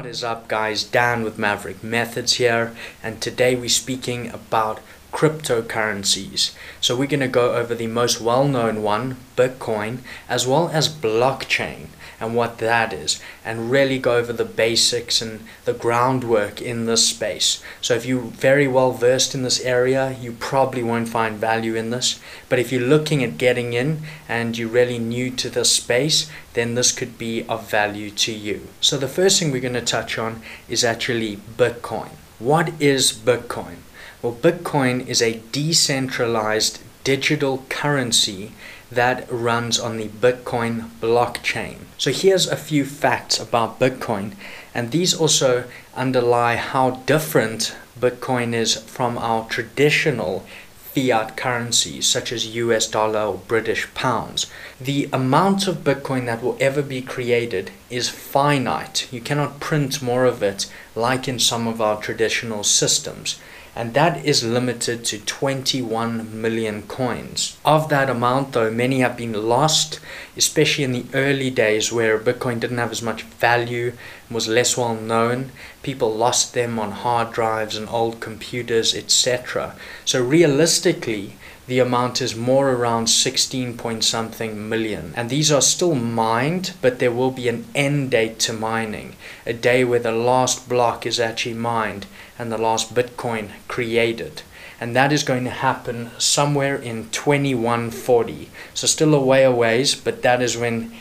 What is up, guys? Dan with Maverick Methods here, and today we're speaking about cryptocurrencies. So we're going to go over the most well-known one, Bitcoin, as well as blockchain and what that is, and really go over the basics and the groundwork in this space. So if you're very well versed in this area, you probably won't find value in this, but if you're looking at getting in and you're really new to this space, then this could be of value to you. So the first thing we're going to touch on is actually Bitcoin. What is Bitcoin? Well, Bitcoin is a decentralized digital currency that runs on the Bitcoin blockchain. So here's a few facts about Bitcoin, and these also underlie how different Bitcoin is from our traditional fiat currencies such as US dollar or British pounds. The amount of Bitcoin that will ever be created is finite. You cannot print more of it like in some of our traditional systems. And that is limited to 21 million coins. Of that amount, though, many have been lost, especially in the early days where Bitcoin didn't have as much value and was less well known. People lost them on hard drives and old computers, etc. So realistically, the amount is more around 16 point something million. And these are still mined, but there will be an end date to mining. A day where the last block is actually mined and the last Bitcoin created. And that is going to happen somewhere in 2140. So still a way away, but that is when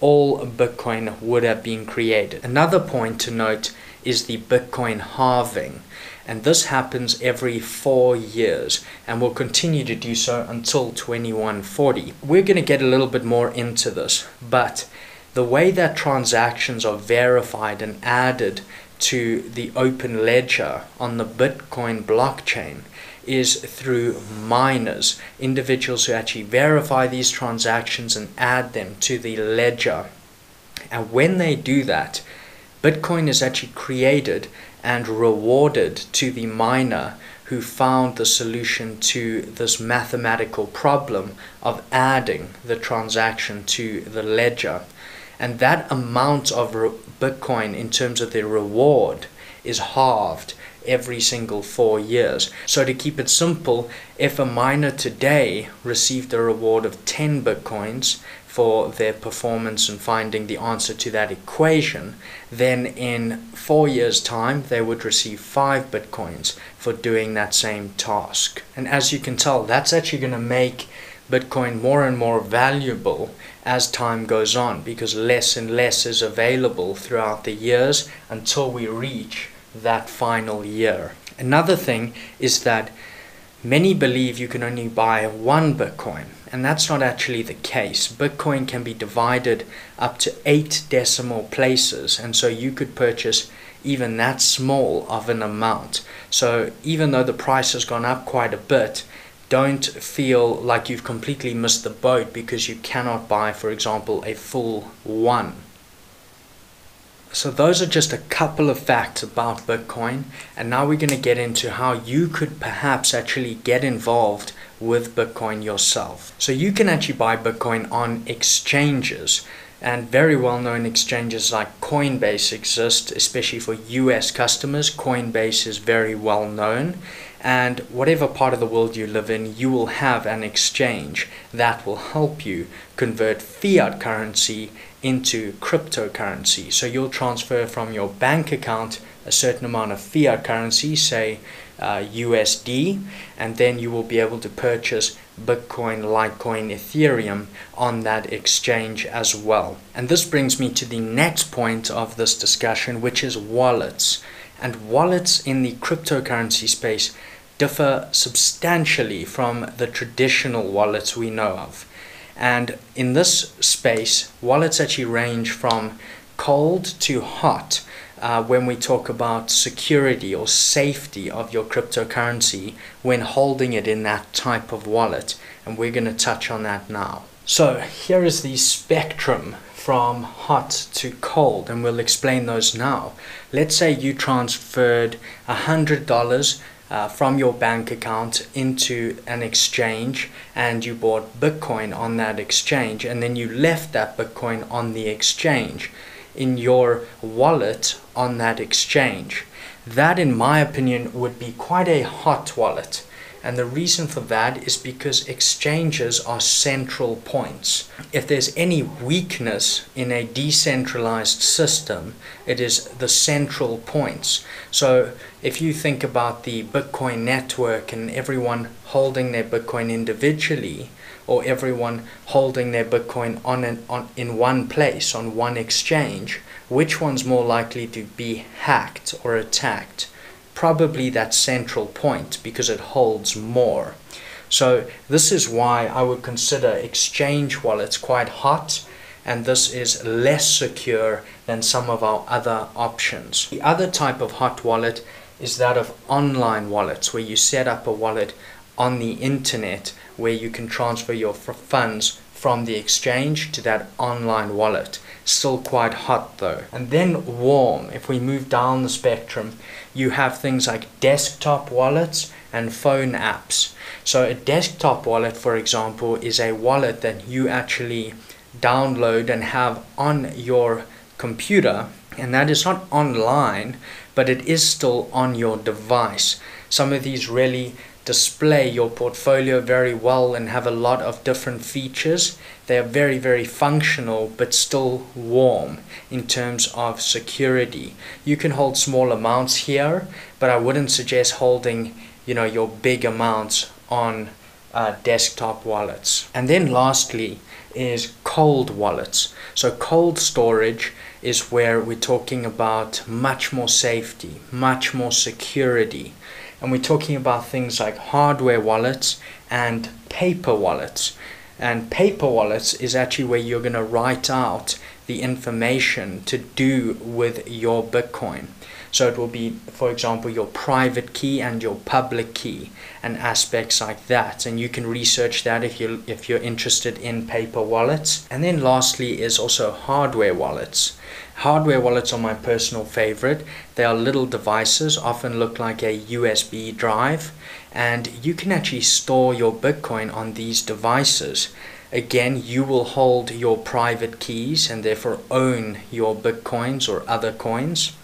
all Bitcoin would have been created. Another point to note is the Bitcoin halving. And this happens every 4 years and will continue to do so until 2140. We're going to get a little bit more into this, but the way that transactions are verified and added to the open ledger on the Bitcoin blockchain is through miners, individuals who actually verify these transactions and add them to the ledger. And when they do that, Bitcoin is actually created and rewarded to the miner who found the solution to this mathematical problem of adding the transaction to the ledger. And that amount of Bitcoin in terms of the reward is halved every single 4 years. So to keep it simple, if a miner today received a reward of 10 Bitcoins for their performance in finding the answer to that equation, then in 4 years' time they would receive 5 Bitcoins for doing that same task. And as you can tell, that's actually going to make Bitcoin more and more valuable as time goes on, because less and less is available throughout the years until we reach that final year. Another thing is that many believe you can only buy 1 Bitcoin, and that's not actually the case. Bitcoin can be divided up to 8 decimal places, and so you could purchase even that small of an amount. So even though the price has gone up quite a bit, don't feel like you've completely missed the boat because you cannot buy, for example, a full 1. So those are just a couple of facts about Bitcoin, and now we're going to get into how you could perhaps actually get involved with Bitcoin yourself. So you can actually buy Bitcoin on exchanges, and very well-known exchanges like Coinbase exist, especially for US customers. Coinbase is very well-known, and whatever part of the world you live in, you will have an exchange that will help you convert fiat currency into cryptocurrency. So you'll transfer from your bank account a certain amount of fiat currency, say USD, and then you will be able to purchase Bitcoin, Litecoin, Ethereum on that exchange as well. And this brings me to the next point of this discussion, which is wallets. And wallets in the cryptocurrency space differ substantially from the traditional wallets we know of. And in this space, wallets actually range from cold to hot when we talk about security or safety of your cryptocurrency when holding it in that type of wallet. And we're going to touch on that now. So here is the spectrum from hot to cold, and we'll explain those now. Let's say you transferred $100 from your bank account into an exchange, and you bought Bitcoin on that exchange, and then you left that Bitcoin on the exchange. in your wallet on that exchange. That, in my opinion, would be quite a hot wallet. And the reason for that is because exchanges are central points. If there's any weakness in a decentralized system, it is the central points. So if you think about the Bitcoin network and everyone holding their Bitcoin individually, or everyone holding their Bitcoin in one place, on one exchange, which one's more likely to be hacked or attacked? Probably that central point, because it holds more. So this is why I would consider exchange wallets quite hot, and this is less secure than some of our other options. The other type of hot wallet is that of online wallets, where you set up a wallet on the internet where you can transfer your funds from the exchange to that online wallet. Still quite hot though. And then warm, if we move down the spectrum, you have things like desktop wallets and phone apps. So a desktop wallet, for example, is a wallet that you actually download and have on your computer, and that is not online, but it is still on your device. Some of these really display your portfolio very well and have a lot of different features. They are very, very functional, but still warm in terms of security. You can hold small amounts here, but I wouldn't suggest holding, your big amounts on desktop wallets. And then lastly is cold wallets. So cold storage is where we're talking about much more safety, much more security. And we're talking about things like hardware wallets and paper wallets. And paper wallets is actually where you're going to write out the information to do with your Bitcoin. So it will be, for example, your private key and your public key and aspects like that. And you can research that if you're interested in paper wallets. And then lastly is also hardware wallets. Hardware wallets are my personal favorite. They are little devices, often look like a USB drive, and you can actually store your Bitcoin on these devices. Again, you will hold your private keys and therefore own your Bitcoins or other coins.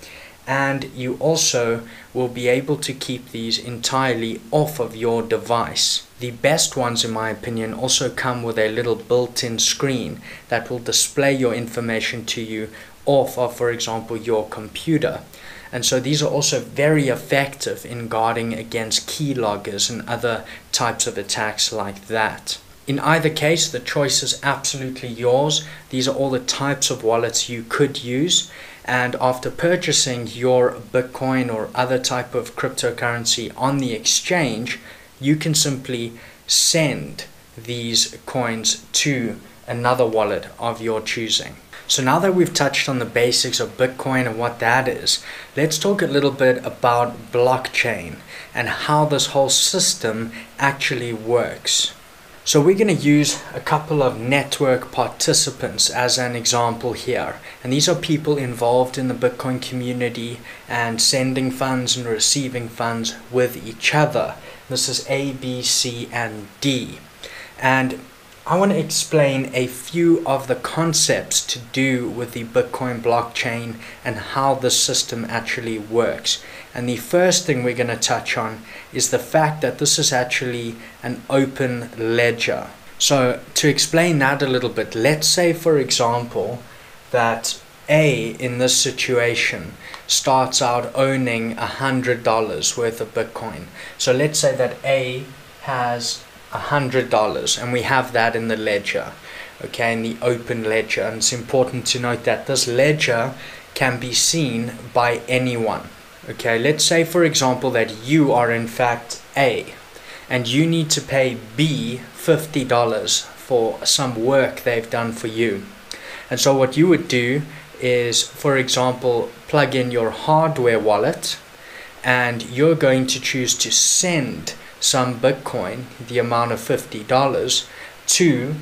And you also will be able to keep these entirely off of your device. The best ones, in my opinion, also come with a little built-in screen that will display your information to you off of, for example, your computer. And so these are also very effective in guarding against keyloggers and other types of attacks like that. In either case, the choice is absolutely yours. These are all the types of wallets you could use. And after purchasing your Bitcoin or other type of cryptocurrency on the exchange, you can simply send these coins to another wallet of your choosing. So now that we've touched on the basics of Bitcoin and what that is, let's talk a little bit about blockchain and how this whole system actually works. So we're going to use a couple of network participants as an example here. And these are people involved in the Bitcoin community and sending funds and receiving funds with each other. This is A, B, C, and D. And I want to explain a few of the concepts to do with the Bitcoin blockchain and how the system actually works. And the first thing we're going to touch on is the fact that this is actually an open ledger. So to explain that a little bit, let's say, for example, that A in this situation starts out owning $100 worth of Bitcoin. So let's say that A has $100 and we have that in the ledger, okay, in the open ledger. And it's important to note that this ledger can be seen by anyone. Okay, let's say, for example, that you are in fact A and you need to pay B $50 for some work they've done for you. And so what you would do is, for example, plug in your hardware wallet and you're going to choose to send some Bitcoin, the amount of $50, to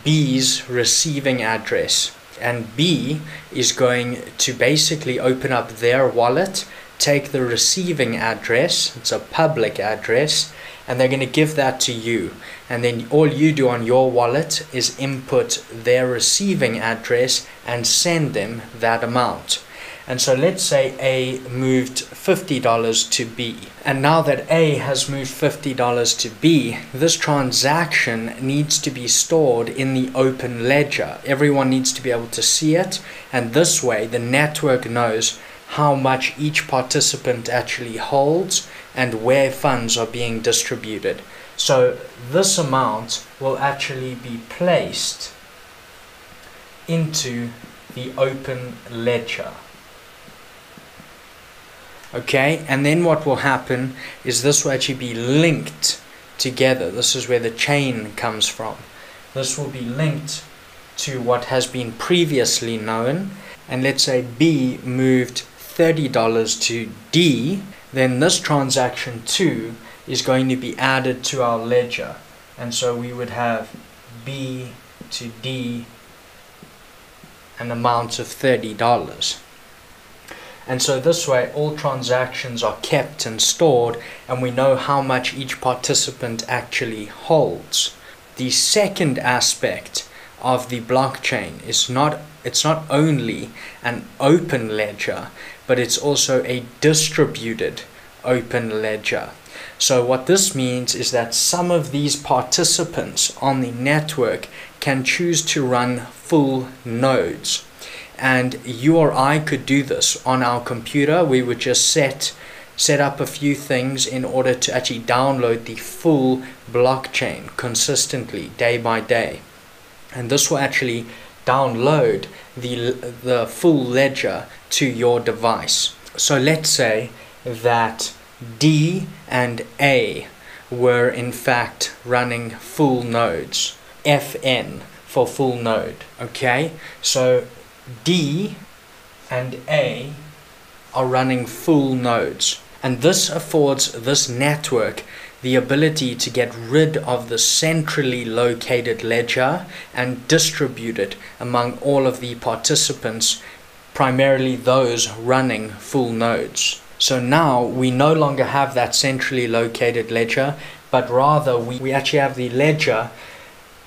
B's receiving address. And B is going to basically open up their wallet, take the receiving address, it's a public address, and they're going to give that to you, and then all you do on your wallet is input their receiving address and send them that amount. And so let's say A moved $50 to B. And now that A has moved $50 to B, this transaction needs to be stored in the open ledger. Everyone needs to be able to see it. And this way, the network knows how much each participant actually holds and where funds are being distributed. So this amount will actually be placed into the open ledger. Okay, and then what will happen is this will actually be linked together. This is where the chain comes from. This will be linked to what has been previously known. And let's say B moved $30 to D, then this transaction 2 is going to be added to our ledger. And so we would have B to D an amount of $30. And so this way all transactions are kept and stored, and we know how much each participant actually holds. The second aspect of the blockchain is it's not only an open ledger, but it's also a distributed open ledger. So what this means is that some of these participants on the network can choose to run full nodes. And you or I could do this on our computer. We would just set up a few things in order to actually download the full blockchain consistently, day by day. And this will actually download the full ledger to your device. So let's say that D and A were in fact running full nodes. FN for full node. Okay, so D and A are running full nodes, and this affords this network the ability to get rid of the centrally located ledger and distribute it among all of the participants, primarily those running full nodes. So now we no longer have that centrally located ledger, but rather we actually have the ledger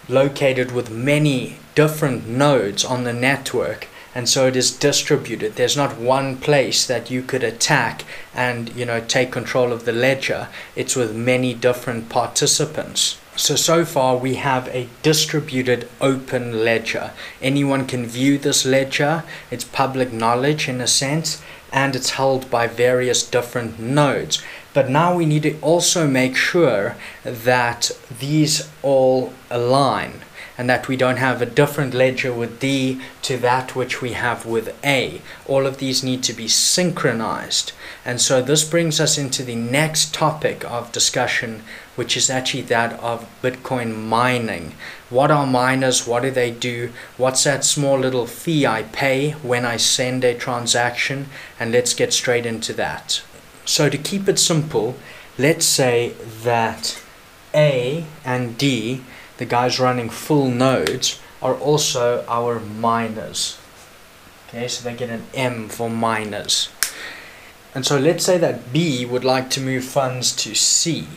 located with many different nodes on the network, and so it is distributed. There's not one place that you could attack and take control of the ledger. It's with many different participants. So far we have a distributed open ledger. Anyone can view this ledger. It's public knowledge in a sense, and it's held by various different nodes. But now we need to also make sure that these all align, and that we don't have a different ledger with D to that which we have with A. All of these need to be synchronized. And so this brings us into the next topic of discussion, which is actually that of Bitcoin mining. What are miners? What do they do? What's that small little fee I pay when I send a transaction? And let's get straight into that. So to keep it simple, let's say that A and D, the guys running full nodes, are also our miners. Okay, so they get an M for miners. And so let's say that B would like to move funds to C.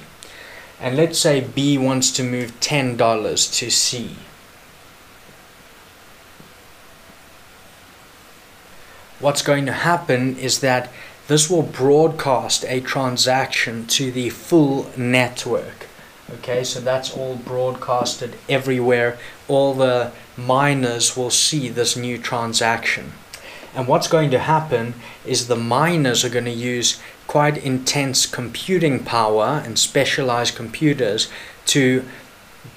And let's say B wants to move $10 to C. What's going to happen is that this will broadcast a transaction to the full network. Okay, so that's all broadcasted everywhere. All the miners will see this new transaction. And what's going to happen is the miners are going to use quite intense computing power and specialized computers to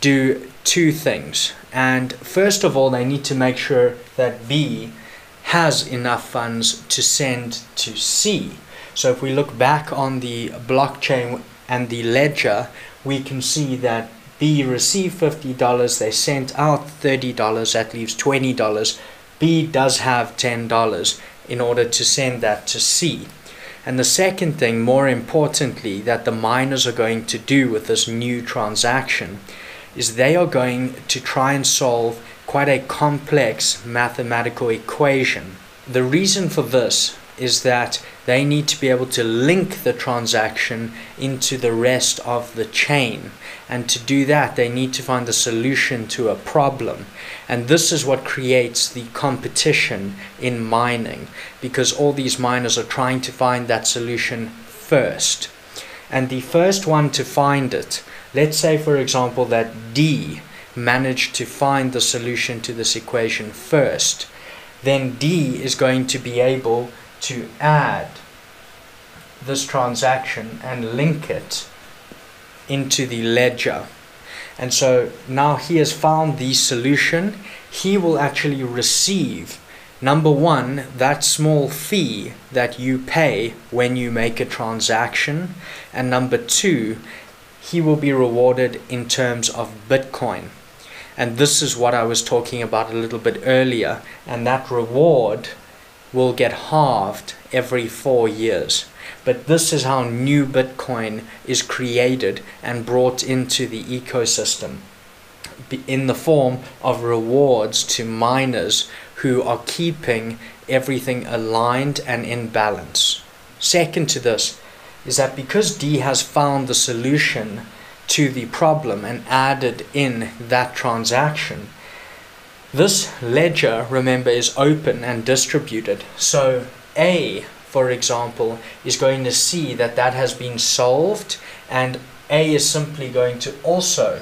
do two things. And first of all, they need to make sure that B has enough funds to send to C. So if we look back on the blockchain and the ledger, we can see that B received $50, they sent out $30, that leaves $20. B does have $10 in order to send that to C. And the second thing, more importantly, that the miners are going to do with this new transaction is they are going to try and solve quite a complex mathematical equation. The reason for this is that they need to be able to link the transaction into the rest of the chain. And to do that, they need to find the solution to a problem. And this is what creates the competition in mining, because all these miners are trying to find that solution first. And the first one to find it, let's say for example that D managed to find the solution to this equation first, then D is going to be able to add this transaction and link it into the ledger. And so now he has found the solution. He will actually receive, number one, that small fee that you pay when you make a transaction, and number two, he will be rewarded in terms of Bitcoin. And this is what I was talking about a little bit earlier, and that reward will get halved every 4 years. But this is how new Bitcoin is created and brought into the ecosystem, in the form of rewards to miners who are keeping everything aligned and in balance. Second to this is that because D has found the solution to the problem and added in that transaction, this ledger, remember, is open and distributed. So A, for example, is going to see that that has been solved, and A is simply going to also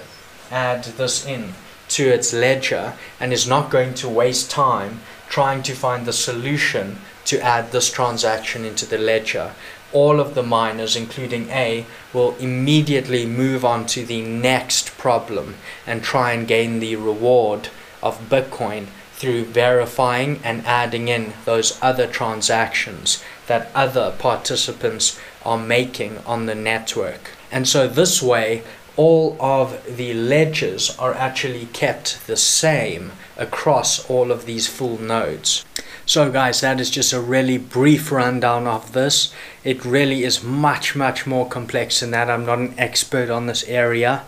add this in to its ledger and is not going to waste time trying to find the solution to add this transaction into the ledger. All of the miners, including A, will immediately move on to the next problem and try and gain the reward of Bitcoin through verifying and adding in those other transactions that other participants are making on the network. And so this way, all of the ledgers are actually kept the same across all of these full nodes. So guys, that is just a really brief rundown of this. It really is much more complex than that. I'm not an expert on this area.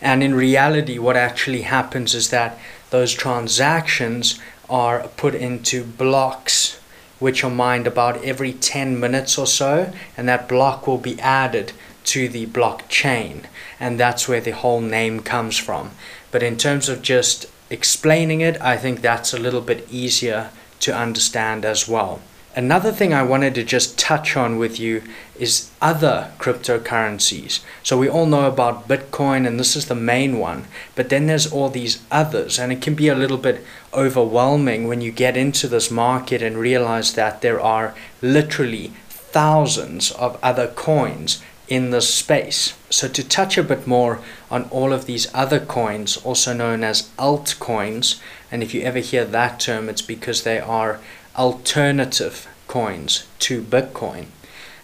And in reality, what actually happens is that those transactions are put into blocks, which are mined about every 10 minutes or so, and that block will be added to the blockchain, and that's where the whole name comes from. But in terms of just explaining it, I think that's a little bit easier to understand as well. Another thing I wanted to just touch on with you is other cryptocurrencies. So we all know about Bitcoin, and this is the main one, but then there's all these others, and it can be a little bit overwhelming when you get into this market and realize that there are literally thousands of other coins in this space. So to touch a bit more on all of these other coins, also known as altcoins, and if you ever hear that term, it's because they are alternative coins to Bitcoin.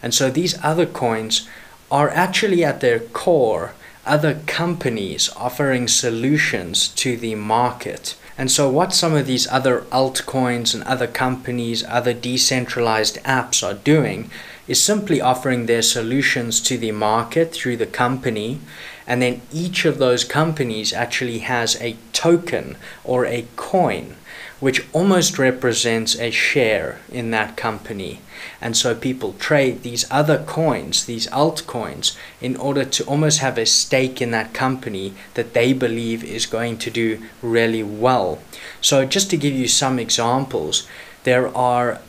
And so these other coins are actually at their core other companies offering solutions to the market. And so what some of these other altcoins and other companies, other decentralized apps are doing is simply offering their solutions to the market through the company, and then each of those companies actually has a token or a coin which almost represents a share in that company. And so people trade these other coins, these altcoins, in order to almost have a stake in that company that they believe is going to do really well. So just to give you some examples, there are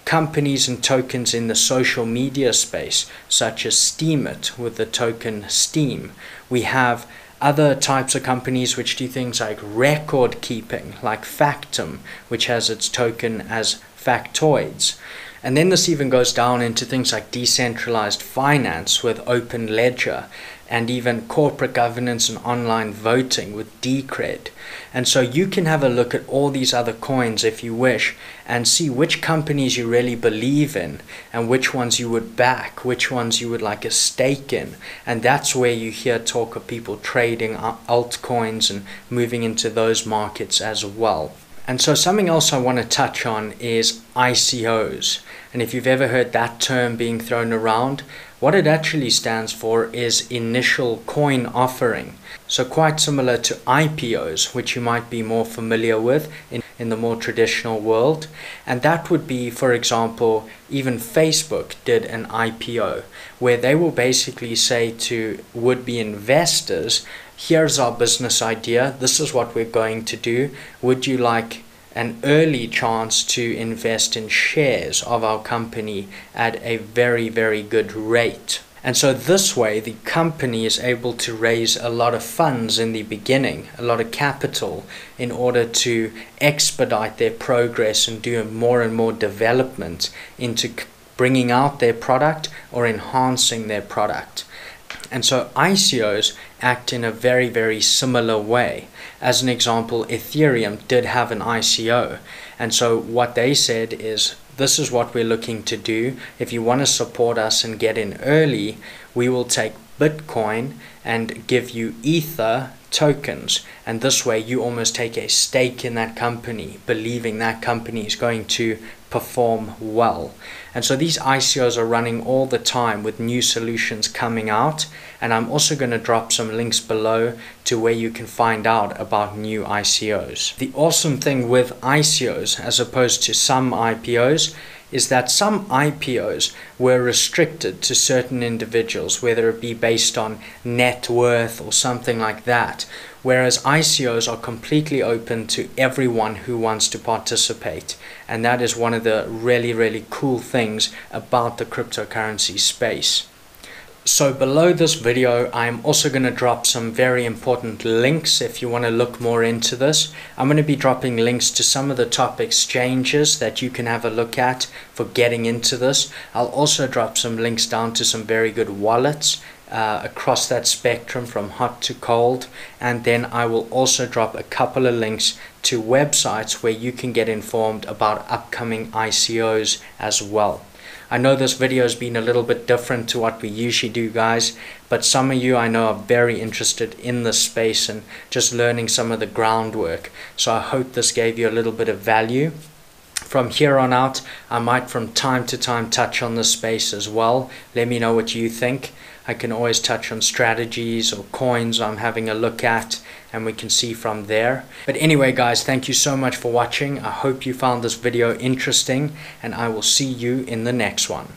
companies and tokens in the social media space, such as Steemit with the token Steem. We have other types of companies which do things like record keeping, like Factom, which has its token as factoids. And then this even goes down into things like decentralized finance with Open Ledger, and even corporate governance and online voting with Decred. And so you can have a look at all these other coins if you wish and see which companies you really believe in and which ones you would back, which ones you would like a stake in. And that's where you hear talk of people trading altcoins and moving into those markets as well. And so something else I want to touch on is ICOs. And if you've ever heard that term being thrown around, what it actually stands for is initial coin offering. So quite similar to IPOs, which you might be more familiar with. in the more traditional world. And that would be, for example, even Facebook did an IPO where they will basically say to would-be investors, here's our business idea, this is what we're going to do, would you like an early chance to invest in shares of our company at a very, very good rate? And so this way the company is able to raise a lot of funds in the beginning, a lot of capital, in order to expedite their progress and do more and more development into bringing out their product or enhancing their product. And so ICOs act in a very, very similar way. As an example, Ethereum did have an ICO. And so what they said is, this is what we're looking to do. If you want to support us and get in early, we will take Bitcoin and give you Ether tokens. And this way you almost take a stake in that company, believing that company is going to perform well. And so these ICOs are running all the time with new solutions coming out. And I'm also going to drop some links below to where you can find out about new ICOs. The awesome thing with ICOs, as opposed to some IPOs, is that some IPOs were restricted to certain individuals, whether it be based on net worth or something like that, whereas ICOs are completely open to everyone who wants to participate. And that is one of the really, really cool things about the cryptocurrency space. So below this video, I'm also going to drop some very important links if you want to look more into this. I'm going to be dropping links to some of the top exchanges that you can have a look at for getting into this. I'll also drop some links down to some very good wallets across that spectrum from hot to cold. And then I will also drop a couple of links to websites where you can get informed about upcoming ICOs as well. I know this video has been a little bit different to what we usually do, guys, but some of you I know are very interested in this space and just learning some of the groundwork. So I hope this gave you a little bit of value. From here on out, I might from time to time touch on this space as well. Let me know what you think. I can always touch on strategies or coins I'm having a look at, and we can see from there. But anyway, guys, thank you so much for watching. I hope you found this video interesting, and I will see you in the next one.